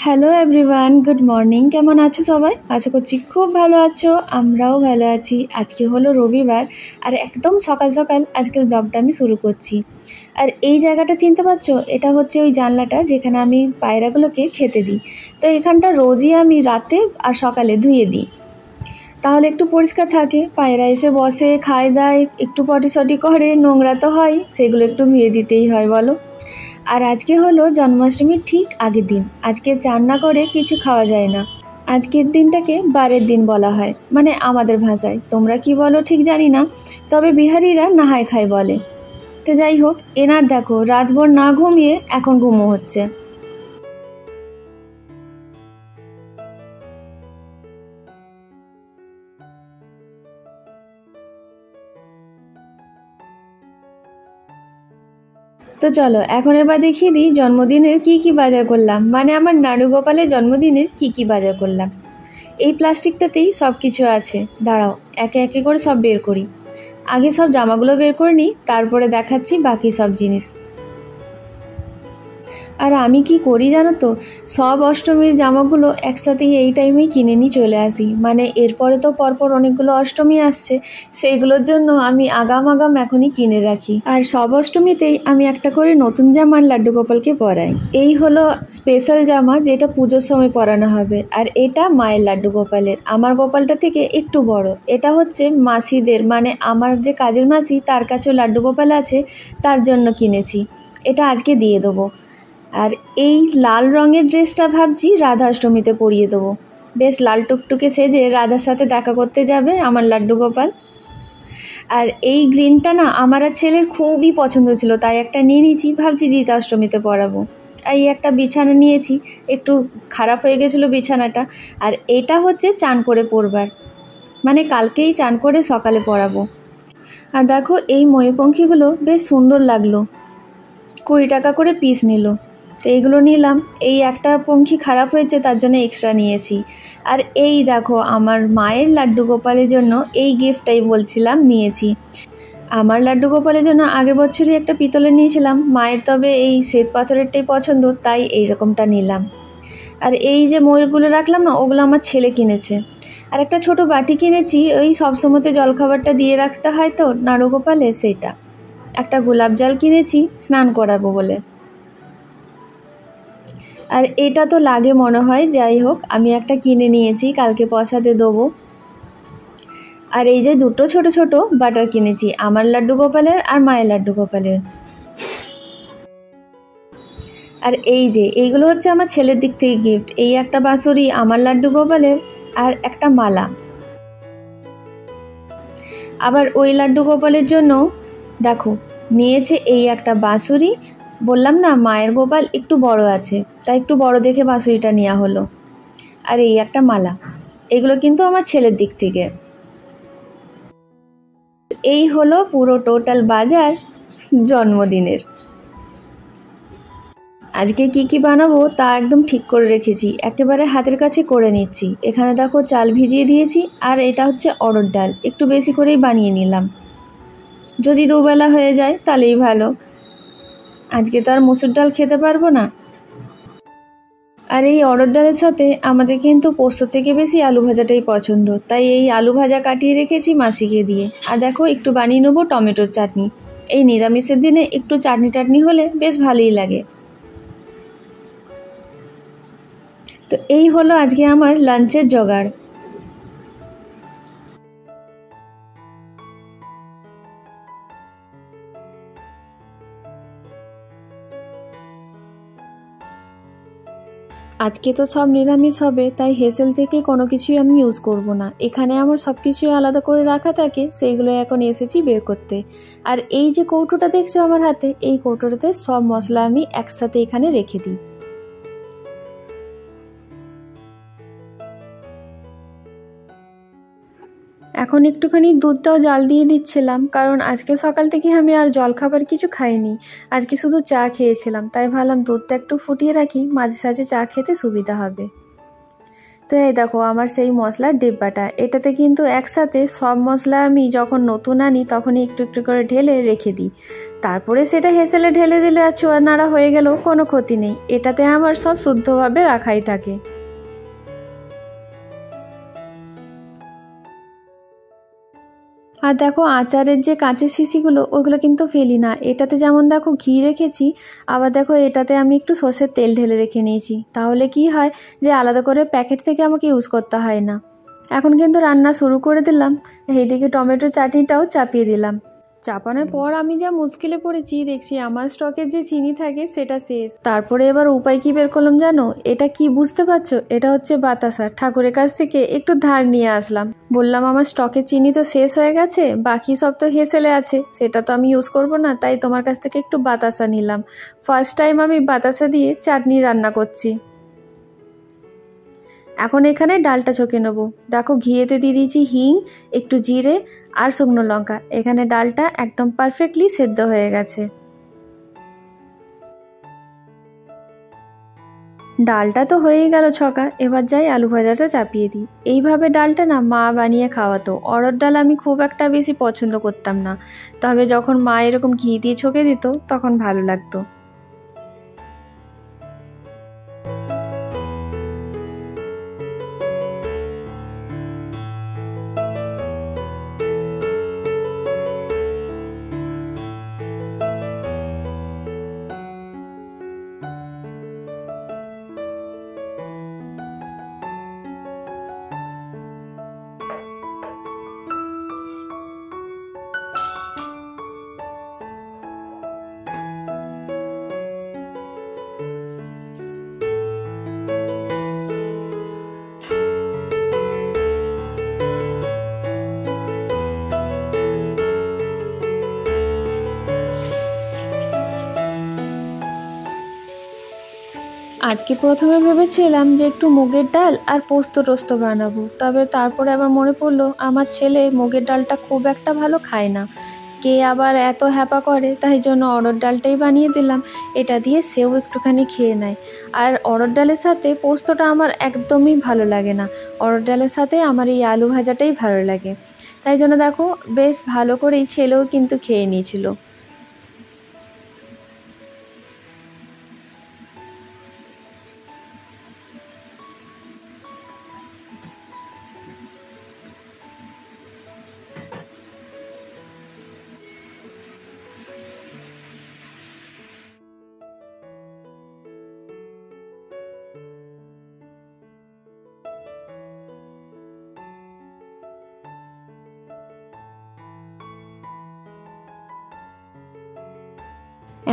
Hello everyone, good morning. কেমন আছো সবাই? আশা করছি খুব ভালো আছো, আমরাও ভালো আছি। আজকে হলো রবিবার আর একদম সকাল সকাল আজকের ব্লগটা আমি শুরু করছি। আর এই জায়গাটা চিনতে পারছো? এটা হচ্ছে ওই জানলাটা যেখানে আমি পায়রাগুলোকে খেতে দিই। তো এখানটা রোজই আমি রাতে আর সকালে ধুয়ে দিই, তাহলে একটু পরিষ্কার থাকে। পায়রা এসে বসে, খায় দায়, একটু পটি করে, নোংরা তো হয়, সেগুলো একটু ধুয়ে দিতেই হয় বলো। আর আজকে হলো জন্মাষ্টমীর ঠিক আগের দিন। আজকে চান না করে কিছু খাওয়া যায় না। আজকের দিনটাকে বারের দিন বলা হয়, মানে আমাদের ভাষায়। তোমরা কি বলো ঠিক জানি না, তবে বিহারিরা নাহাই খায় বলে। তো যাই হোক, এনার দেখো রাতভর না ঘুমিয়ে এখন ঘুমো হচ্ছে। তো চলো এখন এবার দেখিয়ে দিই জন্মদিনের কি বাজার করলাম, মানে আমার নাড়ু গোপালের জন্মদিনের কি বাজার করলাম। এই প্লাস্টিকটাতেই সব কিছু আছে। দাঁড়াও, একে একে করে সব বের করি। আগে সব জামাগুলো বের করে নিই, তারপরে দেখাচ্ছি বাকি সব জিনিস। আর আমি কি করি জানো তো, সব অষ্টমীর জামাগুলো একসাথেই এই টাইমেই কিনে নিয়ে চলে আসি। মানে এরপরে তো পরপর অনেকগুলো অষ্টমী আসছে, সেইগুলোর জন্য আমি আগাম এখনই কিনে রাখি। আর সব অষ্টমীতেই আমি একটা করে নতুন জামা লাড্ডু গোপালকে পরাই। এই হলো স্পেশাল জামা, যেটা পুজোর সময় পরানো হবে। আর এটা মায়ের লাড্ডু গোপালের, আমার গোপালটা থেকে একটু বড়। এটা হচ্ছে মাসিদের, মানে আমার যে কাজের মাসি তার কাছেও লাড্ডু গোপাল আছে, তার জন্য কিনেছি। এটা আজকে দিয়ে দেবো। আর এই লাল রঙের ড্রেসটা ভাবছি রাধা অষ্টমীতে পরিয়ে দেবো। বেশ লাল টুকটুকে সেজে রাধার সাথে দেখা করতে যাবে আমার লাড্ডু গোপাল। আর এই গ্রিনটা না আমার আর ছেলের খুবই পছন্দ ছিল, তাই একটা নিয়ে নিয়েছি, ভাবছি জিতা অষ্টমীতে পরাবো। এই একটা বিছানা নিয়েছি, একটু খারাপ হয়ে গেছিলো বিছানাটা। আর এটা হচ্ছে চান করে পরবার, মানে কালকেই চান করে সকালে পরাবো। আর দেখো এই ময়ূরপঙ্খীগুলো বেশ সুন্দর লাগলো, 20 টাকা করে পিস নিল। তো এইগুলো নিলাম। এই একটা পঙ্খী খারাপ হয়েছে, তার জন্য এক্সট্রা নিয়েছি। আর এই দেখো আমার মায়ের লাড্ডু গোপালের জন্য এই গিফটটাই বলছিলাম নিয়েছি। আমার লাড্ডু গোপালের জন্য আগের বছরই একটা পিতলের নিয়েছিলাম, মায়ের তবে এই শ্বেত পাথরেরটাই পছন্দ, তাই এইরকমটা নিলাম। আর এই যে ময়ূরগুলো রাখলাম না, ওগুলো আমার ছেলে কিনেছে। আর একটা ছোট বাটি কিনেছি, ওই সবসময়তে জলখাবারটা দিয়ে রাখতে হয় তো নাড়ু গোপালে, সেটা। একটা গোলাপ জল কিনেছি স্নান করাবো বলে। আর এটা তো লাগে মনে হয়, যাই হোক আমি একটা কিনে নিয়েছি, কালকে প্রসাদে দেবো। আর এই যে দুটো ছোট ছোট বাটার কিনেছি, আমার লাড্ডু গোপালের আর মায়ের লাড্ডু গোপালের। আর এই যে এইগুলো হচ্ছে আমার ছেলের দিক থেকে গিফট। এই একটা বাঁশুরি আমার লাড্ডু গোপালের, আর একটা মালা। আবার ওই লাড্ডু গোপালের জন্য দেখো নিয়েছে এই একটা বাঁশুরি। বললাম না মায়ের গোপাল একটু বড় আছে, তাই একটু বড় দেখে বাঁশুরিটা নেওয়া হলো। আর এই একটা মালা। এগুলো কিন্তু আমার ছেলের দিক থেকে। এই হলো পুরো টোটাল বাজার জন্মদিনের। আজকে কি বানাবো তা একদম ঠিক করে রেখেছি, একেবারে হাতের কাছে করে নিচ্ছি। এখানে দেখো চাল ভিজিয়ে দিয়েছি, আর এটা হচ্ছে অড়হর ডাল, একটু বেশি করেই বানিয়ে নিলাম। যদি দুবেলা হয়ে যায় তাহলেই ভালো, আজকে তো আর মসুর ডাল খেতে পারবো না। আর এই অড়হর ডালের সাথে আমাদের কিন্তু পোস্ত থেকে বেশি আলু ভাজাটাই পছন্দ, তাই এই আলু ভাজা কাটিয়ে রেখেছি মাসিকে দিয়ে। আর দেখো একটু বানিয়ে নেবো টমেটোর চাটনি। এই নিরামিষের দিনে একটু চাটনি হলে বেশ ভালোই লাগে। তো এই হলো আজকে আমার লাঞ্চের জোগাড়। আজকে তো সব নিরামিষ হবে, তাই হেসেল থেকে কোনো কিছুই আমি ইউজ করব না। এখানে আমার সব কিছুই আলাদা করে রাখা থাকে, সেইগুলো এখন এসেছি বের করতে। আর এই যে কৌটোটা দেখছো আমার হাতে, এই কৌটোটাতে সব মশলা আমি একসাথে এখানে রেখে দিই। এখন একটুখানি দুধটাও জাল দিয়ে দিচ্ছিলাম, কারণ আজকে সকাল থেকে আমি আর জলখাবার কিছু খাইনি। আজকে শুধু চা খেয়েছিলাম, তাই ভাবলাম দুধটা একটু ফুটিয়ে রাখি, মাঝে সাঝে চা খেতে সুবিধা হবে। তো এই দেখো আমার সেই মশলার ডিব্বাটা, এটাতে কিন্তু একসাথে সব মশলা আমি যখন নতুন আনি তখনই একটু একটু করে ঢেলে রেখে দিই। তারপরে সেটা হেসেলে ঢেলে দিলে আর ছোঁয়া নাড়া হয়ে গেলেও কোনো ক্ষতি নেই, এটাতে আমার সব শুদ্ধভাবে রাখাই থাকে। আর দেখো আচারের যে কাঁচের শিশিগুলো ওগুলো কিন্তু ফেলি না, এটাতে যেমন দেখো ঘি রেখেছি, আবার দেখো এটাতে আমি একটু সর্ষের তেল ঢেলে রেখে নিয়েছি, তাহলে কি হয় যে আলাদা করে প্যাকেট থেকে আমাকে ইউজ করতে হয় না। এখন কিন্তু রান্না শুরু করে দিলাম, এইদিকে টমেটো চাটনিটাও চাপিয়ে দিলাম। চাপানোর পর আমি যা মুশকিলে পড়েছি, দেখছি আমার স্টকের যে চিনি থাকে সেটা শেষ। তারপরে এবার উপায় কি বের করলাম জানো? এটা কি বুঝতে পারছো? এটা হচ্ছে বাতাসা। ঠাকুরের কাছ থেকে একটু ধার নিয়ে আসলাম, বললাম আমার স্টকের চিনি তো শেষ হয়ে গেছে, বাকি সব তো হেসেলে আছে, সেটা তো আমি ইউজ করব না, তাই তোমার কাছ থেকে একটু বাতাসা নিলাম। ফার্স্ট টাইম আমি বাতাসা দিয়ে চাটনি রান্না করছি। এখন এখানে ডালটা ছকে নেবো। দেখো ঘিয়েতে দিয়ে দিয়েছি হিং, একটু জিরে আর শুকনো লঙ্কা। এখানে ডালটা একদম পারফেক্টলি সেদ্ধ হয়ে গেছে। ডালটা তো হয়েই গেল ছকা, এবার যাই আলু ভাজাটা চাপিয়ে দিই। এইভাবে ডালটা না মা বানিয়ে খাওয়াতো। অড়হর ডাল আমি খুব একটা বেশি পছন্দ করতাম না, তবে যখন মা এরকম ঘি দিয়ে ছকে দিত তখন ভালো লাগতো। আজকে প্রথমে ভেবেছিলাম যে একটু মুগের ডাল আর পোস্ত টোস্ত বানাবো, তবে তারপরে আবার মনে পড়লো আমার ছেলে মুগের ডালটা খুব একটা ভালো খায় না, কে আবার এত হ্যাপা করে, তাই জন্য অড়হর ডালটাই বানিয়ে দিলাম। এটা দিয়ে সেও একটুখানি খেয়ে নেয়। আর অড়হর ডালের সাথে পোস্তটা আমার একদমই ভালো লাগে না, অড়হর ডালের সাথে আমার এই আলু ভাজাটাই ভালো লাগে। তাই জন্য দেখো বেশ ভালো করেই ছেলেও কিন্তু খেয়ে নিয়েছিল।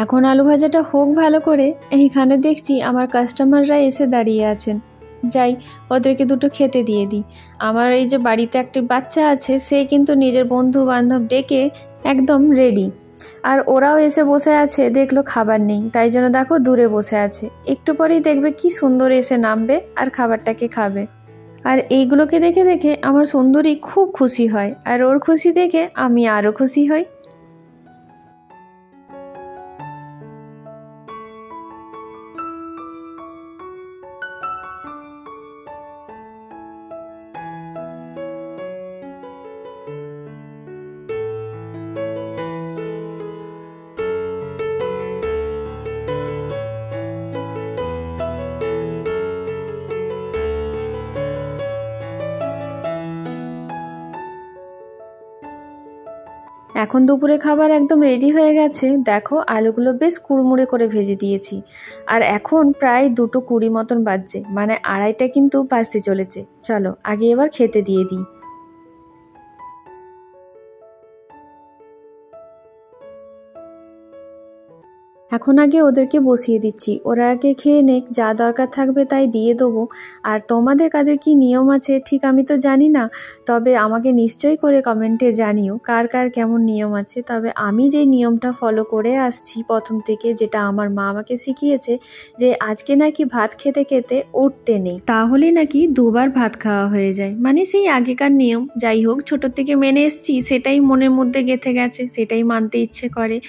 এখন আলু ভাজাটা হোক ভালো করে। এইখানে দেখছি আমার কাস্টমাররা এসে দাঁড়িয়ে আছেন, যাই ওদেরকে দুটো খেতে দিয়ে দিই। আমার এই যে বাড়িতে একটি বাচ্চা আছে, সে কিন্তু নিজের বন্ধু বান্ধব ডেকে একদম রেডি। আর ওরাও এসে বসে আছে, দেখলো খাবার নেই, তাই জন্য দেখো দূরে বসে আছে। একটু পরেই দেখবে কি সুন্দর এসে নামবে আর খাবারটাকে খাবে। আর এইগুলোকে দেখে দেখে আমার সুন্দরী খুব খুশি হয়, আর ওর খুশি দেখে আমি আরও খুশি হই। এখন দুপুরে খাবার একদম রেডি হয়ে গেছে। দেখো আলুগুলো বেশ কুড়মুড়ে করে ভেজে দিয়েছি। আর এখন প্রায় 2:20 মতন বাজছে, মানে 2:30টা কিন্তু বাজতে চলেছে। চলো আগে এবার খেতে দিয়ে দিই। এখন আগে ওদেরকে বসিয়ে দিচ্ছি, ওরা আগে খেয়ে নেক, যা দরকার থাকবে তাই দিয়ে দেবো। আর তোমাদের কাদের কি নিয়ম আছে ঠিক আমি তো জানি না, তবে আমাকে নিশ্চয়ই করে কমেন্টে জানিও কার কার কেমন নিয়ম আছে। তবে আমি যে নিয়মটা ফলো করে আসছি প্রথম থেকে, যেটা আমার মা আমাকে শিখিয়েছে, যে আজকে নাকি ভাত খেতে খেতে উঠতে নেই, তাহলে নাকি দুবার ভাত খাওয়া হয়ে যায়, মানে সেই আগেকার নিয়ম। যাই হোক, ছোটোর থেকে মেনে এসছি, সেটাই মনের মধ্যে গেঁথে গেছে, সেটাই মানতে ইচ্ছে করে।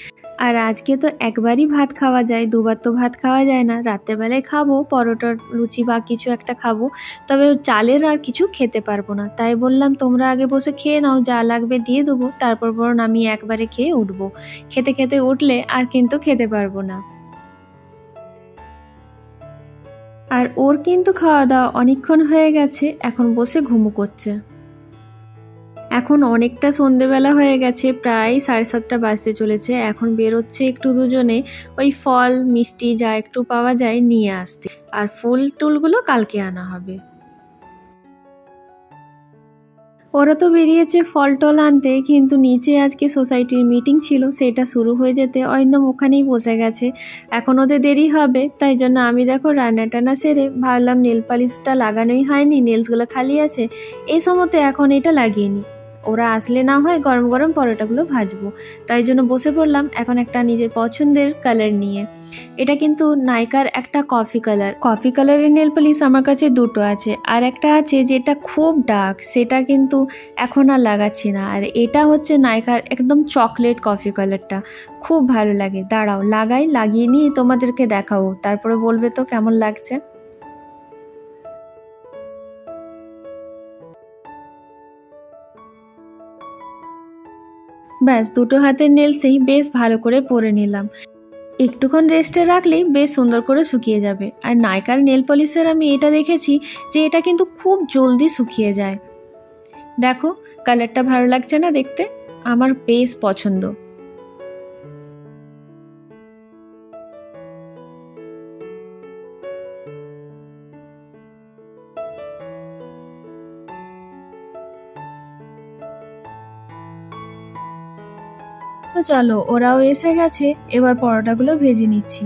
আর আজকে তো একবারই ভাত খাওয়া যায়, দুবার তো ভাত খাওয়া যায় না। রাত্রেবেলায় খাবো পরোটা লুচি বা কিছু একটা খাবো, তবে চালের আর কিছু খেতে পারবো না। তাই বললাম তোমরা আগে বসে খেয়ে নাও, যা লাগবে দিয়ে দেবো, তারপর বরং আমি একবারে খেয়ে উঠবো। খেতে খেতে উঠলে আর কিন্তু খেতে পারবো না। আর ওর কিন্তু খাওয়া দাওয়া অনেকক্ষণ হয়ে গেছে, এখন বসে ঘুমো করছে। এখন অনেকটা সন্ধেবেলা হয়ে গেছে, প্রায় 7:30 বাজতে চলেছে। এখন বেরোচ্ছে একটু দুজনে ওই ফল মিষ্টি যা একটু পাওয়া যায় নিয়ে আসতে, আর ফুল টুলগুলো কালকে আনা হবে। ওরা তো বেরিয়েছে ফল টল আনতে, কিন্তু নিচে আজকে সোসাইটির মিটিং ছিল, সেটা শুরু হয়ে যেতে অরিন্দম ওখানেই বসে গেছে। এখন ওদের দেরি হবে, তাই জন্য আমি দেখো রান্না টান্না সেরে ভাবলাম নেল পালিশটা লাগানোই হয়নি, নেলসগুলো খালি আছে, এই সময়তে এখন এটা লাগিয়ে নিই। ওরা আসলে না হয় গরম গরম পরোটাগুলো ভাজবো, তাই জন্য বসে পড়লাম এখন একটা নিজের পছন্দের কালার নিয়ে। এটা কিন্তু নাইকার একটা কফি কালারের নেল পালিশ আমার কাছে দুটো আছে, আর একটা আছে যেটা খুব ডার্ক, সেটা কিন্তু এখন আর লাগাচ্ছি না। আর এটা হচ্ছে নাইকার একদম চকলেট কফি কালারটা, খুব ভালো লাগে। দাঁড়াও লাগিয়ে নিয়ে তোমাদেরকে দেখাবো, তারপরে বলবে তো কেমন লাগছে। ব্যাস দুটো হাতের নেলসেই বেশ ভালো করে পরে নিলাম। একটুক্ষণ রেস্টে রাখলেই বেশ সুন্দর করে শুকিয়ে যাবে। আর নাইকার নেল পলিশের আমি এটা দেখেছি যে এটা কিন্তু খুব জলদি শুকিয়ে যায়। দেখো কালারটা ভালো লাগছে না দেখতে, আমার বেশ পছন্দ। তো চলো ওরাও এসে গেছে, এবার পরোটাগুলো ভেজে নিচ্ছি।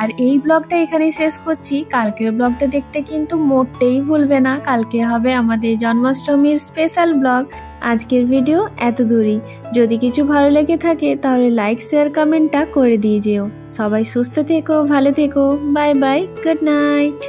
আর এই ব্লগটা এখানেই শেষ করছি। কালকের ব্লগটা দেখতে কিন্তু মোটেই ভুলবে না, কালকে হবে আমাদের জন্মাষ্টমীর স্পেশাল ব্লগ। আজকের ভিডিও এত দূরই। যদি কিছু ভালো লেগে থাকে তাহলে লাইক শেয়ার কমেন্টটা করে দিয়ে যেও। সবাই সুস্থ থেকো, ভালো থেকো, বাই বাই, গুড নাইট।